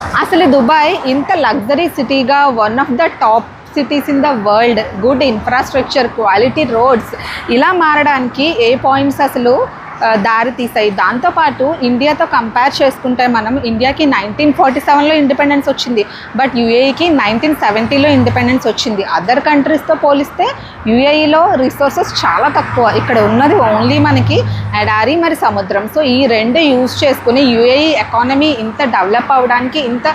అసలు దుబాయ్ ఇంత లగ్జరీ సిటీగా one of the top cities in the world, good infrastructure, quality roads ఇలా మారడానికి ఏ పాయింట్స్ అసలు దారి తీసాయి? దాంతోపాటు ఇండియాతో కంపేర్ చేసుకుంటే మనం ఇండియాకి 1947లో ఇండిపెండెన్స్ వచ్చింది, బట్ యూఏఈకి 1970లో ఇండిపెండెన్స్ వచ్చింది. అదర్ కంట్రీస్తో పోలిస్తే యూఏఈలో రిసోర్సెస్ చాలా తక్కువ. ఇక్కడ ఉన్నది ఓన్లీ మనకి ఎడారి మరి సముద్రం. సో ఈ రెండు యూజ్ చేసుకుని యూఏఈ ఎకానమీ ఇంత డెవలప్ అవ్వడానికి, ఇంత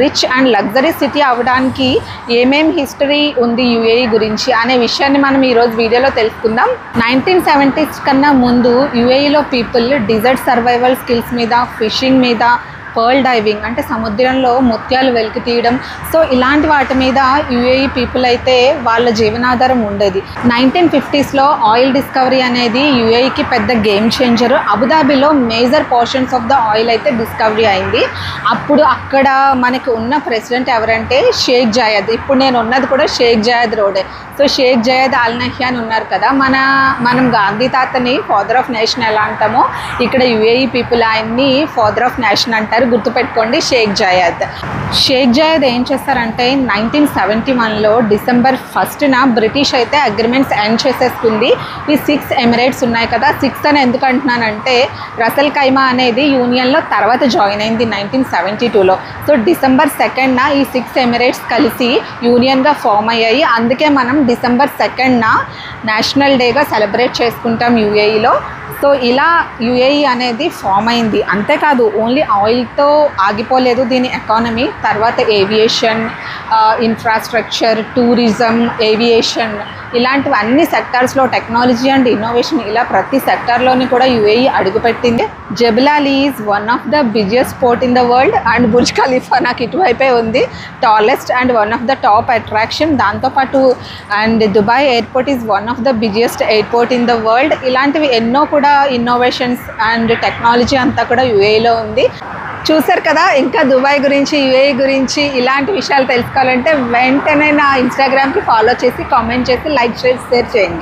రిచ్ అండ్ లగ్జరీ సిటీ అవ్వడానికి ఏమేం హిస్టరీ ఉంది యూఏఈ గురించి అనే విషయాన్ని మనం ఈరోజు వీడియోలో తెలుసుకుందాం. 1970s కన్నా ముందు యూఏఈలో పీపుల్ డిజర్ట్ సర్వైవల్ స్కిల్స్ మీద, ఫిషింగ్ మీద, పర్ల్ డైవింగ్ అంటే సముద్రంలో ముత్యాలు వెలికి తీయడం, సో ఇలాంటి వాటి మీద యూఏఈ పీపుల్ అయితే వాళ్ళ జీవనాధారం ఉండేది. 1950sలో ఆయిల్ డిస్కవరీ అనేది యూఏఈకి పెద్ద గేమ్ చేంజర్. అబుదాబిలో major portions of the oil అయితే డిస్కవరీ అయింది. అప్పుడు అక్కడ మనకు ఉన్న ప్రెసిడెంట్ ఎవరంటే షేక్ జయాద్. ఇప్పుడు నేను ఉన్నది కూడా షేక్ జయాద్ రోడే. So Sheikh Zayed Al Nahyan ఉన్నారు కదా, మనం గాంధీ తాతని ఫాదర్ ఆఫ్ నేషన్ ఎలా అంటామో ఇక్కడ యూఏఈ పీపుల్ ఆయన్ని ఫాదర్ ఆఫ్ నేషన్ అంటారు. గుర్తుపెట్టుకోండి, షేక్ జయాద్. షేక్ జయాద్ ఏం చేస్తారంటే 1971లో December 1న బ్రిటిష్ అయితే అగ్రిమెంట్స్ ఎండ్ చేసేసుకుంది. ఈ 6 ఎమిరేట్స్ ఉన్నాయి కదా, 6 అని ఎందుకు అంటున్నానంటే రసల్ ఖైమా అనేది యూనియన్లో తర్వాత జాయిన్ అయింది 1972లో. సో December 2న ఈ 6 ఎమిరేట్స్ కలిసి యూనియన్గా ఫామ్ అయ్యాయి. అందుకే మనం December 2న నేషనల్ డేగా సెలబ్రేట్ చేసుకుంటాం యూఏఈలో. సో ఇలా యూఏఈ అనేది ఫామ్ అయింది. అంతేకాదు ఓన్లీ ఆయిల్తో ఆగిపోలేదు దీని ఎకానమీ. తర్వాత ఏవియేషన్, ఇన్ఫ్రాస్ట్రక్చర్, టూరిజం, ఏవియేషన్ ఇలాంటివి అన్ని సెక్టార్స్లో టెక్నాలజీ అండ్ ఇన్నోవేషన్ ఇలా ప్రతి సెక్టార్లోని కూడా యూఏఈ అడుగుపెట్టింది. Jebel Ali is one of the busiest port in the world and Burj Khalifa నాకు ఇటువైపే ఉంది, tallest and one of the top attraction. దాంతోపాటు and Dubai airport is one of the busiest airport in the world. ఇలాంటివి ఎన్నో కూడా innovations and technology అంతా కూడా యూఏఈలో ఉంది. చూసారు కదా, ఇంకా దుబాయ్ గురించి, యూఏఈ గురించి ఇలాంటి విషయాలు తెలుసుకోవాలంటే వెంటనే నా ఇన్స్టాగ్రామ్కి ఫాలో చేసి, కామెంట్ చేసి, లైక్ చేసి, షేర్ చేయండి.